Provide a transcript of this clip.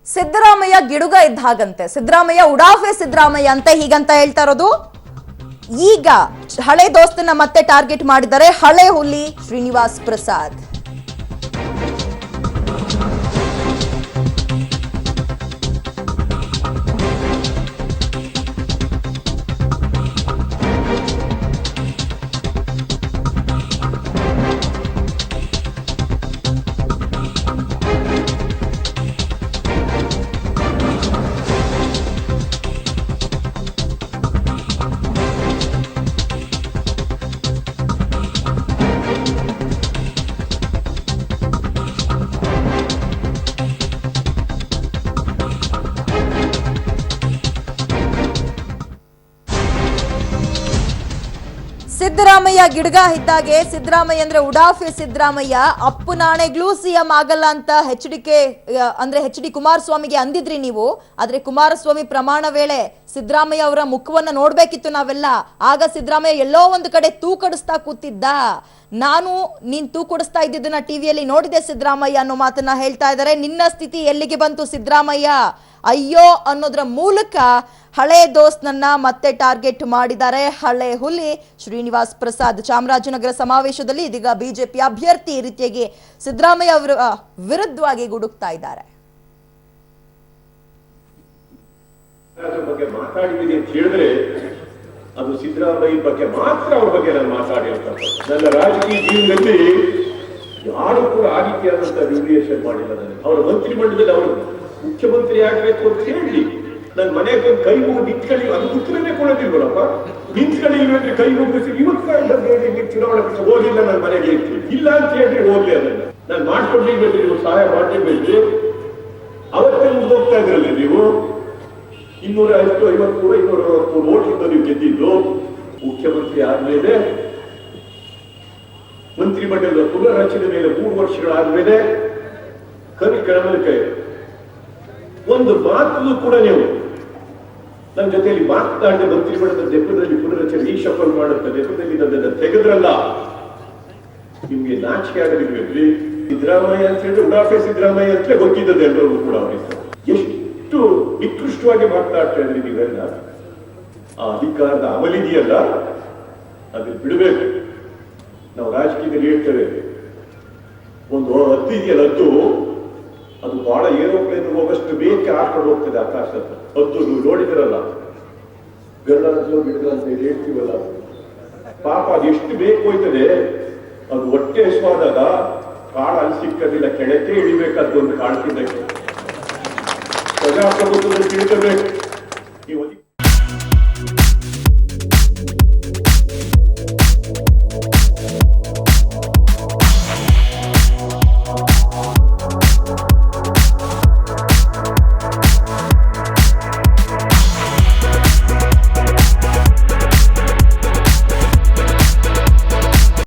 ಸಿದ್ದರಾಮಯ್ಯ ಗಿಡುಗ ಇದ್ದ ಹಾಗಂತೆ, ಸಿದ್ದರಾಮಯ್ಯ ಉಡಾಫೆ ಸಿದ್ದರಾಮಯ್ಯ ಅಂತ ಹೀಗಂತ ಹೇಳ್ತಾ ಇರೋದು. ಈಗ ಹಳೆ ದೋಸ್ತನ್ನ ಮತ್ತೆ ಟಾರ್ಗೆಟ್ ಮಾಡಿದ್ದಾರೆ ಹಳೆ ಹುಲಿ ಶ್ರೀನಿವಾಸ್ ಪ್ರಸಾದ್. ಸಿದ್ದರಾಮಯ್ಯ ಗಿಡಗ ಇದ್ದಾಗೆ ಸಿದ್ದರಾಮಯ್ಯ ಅಂದ್ರೆ ಉಡಾಫೆ ಸಿದ್ದರಾಮಯ್ಯ ಅಪ್ಪು ನಾಣೆಗ್ಲೂ ಸಿಎಂ ಆಗಲ್ಲ ಅಂತ ಎಚ್ ಡಿ ಕುಮಾರಸ್ವಾಮಿಗೆ ಅಂದಿದ್ರಿ ನೀವು. ಆದ್ರೆ ಕುಮಾರಸ್ವಾಮಿ ಪ್ರಮಾಣ ವೇಳೆ ಸಿದ್ದರಾಮಯ್ಯ ಅವರ ಮುಖವನ್ನ ನೋಡ್ಬೇಕಿತ್ತು ನಾವೆಲ್ಲ. ಆಗ ಸಿದ್ದರಾಮಯ್ಯ ಎಲ್ಲೋ ಒಂದು ಕಡೆ ತೂಕಡಿಸ್ತಾ ಕೂತಿದ್ದ. ನೀನ್ ತೂಕಡಿಸ್ತಾ ಇದ್ದಿದ್ದನ್ನ ಟಿವಿಯಲ್ಲಿ ನೋಡಿದೆ ಸಿದ್ದರಾಮಯ್ಯ ಅನ್ನೋ ಮಾತನ್ನ ಹೇಳ್ತಾ ಇದ್ದಾರೆ. ನಿನ್ನ ಸ್ಥಿತಿ ಎಲ್ಲಿಗೆ ಬಂತು ಸಿದ್ದರಾಮಯ್ಯ ಅಯ್ಯೋ ಅನ್ನೋದ್ರ ಮೂಲಕ ಹಳೆ ದೋಸ್ತ್ನನ್ನ ಮತ್ತೆ ಟಾರ್ಗೆಟ್ ಮಾಡಿದ್ದಾರೆ ಹಳೆ ಹುಲಿ ಶ್ರೀನಿವಾಸ್ ಪ್ರಸಾದ್. ಚಾಮರಾಜನಗರ ಸಮಾವೇಶದಲ್ಲಿ ಇದೀಗ ಬಿಜೆಪಿ ಅಭ್ಯರ್ಥಿ ಈ ರೀತಿಯಾಗಿ ಸಿದ್ದರಾಮಯ್ಯ ಅವರ ವಿರುದ್ಧವಾಗಿ ಗುಡುಕ್ತಾ ಇದ್ದಾರೆ. ಬಗ್ಗೆ ಮಾತಾಡಿದ್ದೀನಿ ಅಂತ ಹೇಳಿದ್ರೆ ಅದು ಸಿದ್ದರಾಮಯ್ಯ ಬಗ್ಗೆ ಮಾತ್ರ ಅವ್ರ ಬಗ್ಗೆ ನಾನು ಮಾತಾಡಿರ್ತೇನೆ. ನನ್ನ ರಾಜಕೀಯ ಜೀವನದಲ್ಲಿ ಯಾರು ಕೂಡ ಆ ರೀತಿಯಾದಂತ ರಿವ್ಯೂಯೇಷನ್ ಮಾಡಿಲ್ಲ. ನನಗೆ ಅವರ ಮಂತ್ರಿಮಂಡಲದಲ್ಲಿ ಅವರು ಮುಖ್ಯಮಂತ್ರಿ ಆಗಬೇಕು ಅಂತ ಹೇಳಿ ನನ್ನ ಮನೆಗೆ ಕೈ ಮುಗಿದು ನಿಂತ್ಕೊಳ್ಳಿ, ಅದು ಉತ್ತರನೇ ಕೊಡೋದಿಲ್ವಲ್ಲಪ್ಪ. ನಿಂತ್ಕೊಳ್ಳಿಲ್ವೇಂದ್ರೆ ಕೈ ಮುಗಿಸಿ ಇವತ್ತು ಚುನಾವಣೆ ಹೋಗಿಲ್ಲ ನನ್ನ ಮನೆಗೆ ಇರ್ತೀವಿ ಇಲ್ಲ ಅಂತ ಹೇಳಿದ್ರೆ ಹೋಗ್ಲಿ. ಅದನ್ನ ನಾನು ಮಾಡ್ಕೊಂಡಿರ್ಬೇಕು, ನೀವು ಸಹಾಯ ಮಾಡಿರ್ಬೇಕು. ಅವತ್ತೇ ಹೋಗ್ತಾ ಇದ್ರಲ್ಲ ನೀವು 250 260 ಓಟ್ಲಿಂದ ನೀವು ಗೆದ್ದಿದ್ದು. ಮುಖ್ಯಮಂತ್ರಿ ಆದ್ಮೇಲೆ ಮಂತ್ರಿಮಂಡಲದ ಪುನರ್ರಚನೆ ಮೇಲೆ 3 ವರ್ಷಗಳಾದ್ಮೇಲೆ ಕನಕಕ್ಕೆ ಒಂದು ಮಾತು ಕೂಡ ನೀವು ನನ್ನ ಜೊತೆಯಲ್ಲಿ ಮಾತನಾಡಿದ ಮಂತ್ರಿಮಂಡಲದ ನೆಪದಲ್ಲಿ ಪುನರ್ರಚನೆ ಈ ಶಫಲ್ ಮಾಡುತ್ತ ನೆಪದಲ್ಲಿ ನನ್ನನ್ನು ತೆಗೆದ್ರಲ್ಲ. ನಿಮ್ಗೆ ನಾಚಿಕೆ ಆಗದಿರ್ಬೇಕ್ರಿ. ಸಿದ್ದರಾಮಯ್ಯ ಅಂತ ಹೇಳಿದ್ರೆ ಉಡಾಫೆ ಸಿದ್ದರಾಮಯ್ಯ ಅಂತಲೇ ಗೊತ್ತಿದ್ದದೆ ಎಲ್ಲರಿಗೂ ಕೂಡ. ಅವರಿಗೆ ಎಷ್ಟು ನಿಕೃಷ್ಟವಾಗಿ ಮಾತನಾಡ್ತಾ ಇದ್ರಿ ನೀವೆಲ್ಲ. ಆ ಅಧಿಕಾರದ ಅಮಲಿದೆಯಲ್ಲ ಅದನ್ನ ಬಿಡಬೇಕು. ನಾವು ರಾಜಕೀಯದಲ್ಲಿ ಹೇಳ್ತೇವೆ, ಒಂದು ಹದ್ದು ಇದೆಯಲ್ಲ, ಅದು ಬಹಳ ಏರೋಪ್ಲೇನ್ ಹೋಗಷ್ಟು ಬೇಕೆ ಹಾಕೊಂಡು ಹೋಗ್ತದೆ ಆಕಾಶದ ಹದ್ದು. ನೀವು ನೋಡಿದಿರಲ್ಲ, ಗರುಡಾಂಚಲ ಗಿಡದ ಅಂತ ಹೇಳ್ತೀವಲ್ಲ, ಪಾಪ ಅದು ಎಷ್ಟು ಬೇಕು ಹೋಯ್ತದೆ. ಅದು ಹೊಟ್ಟೆ ಹಸುವಾದಾಗ ಕಾಳು ಅಲ್ಲಿ ಸಿಕ್ಕದಿಲ್ಲ, ಕೆಳಕ್ಕೆ ಇಳಿಬೇಕಾದ ಒಂದು ಕಾಳು ತಿನ್ನಕ್ಕೆ. ಪ್ರಜಾಪ್ರಭುತ್ವದಲ್ಲಿ ತಿಳ್ಕೋಬೇಕು.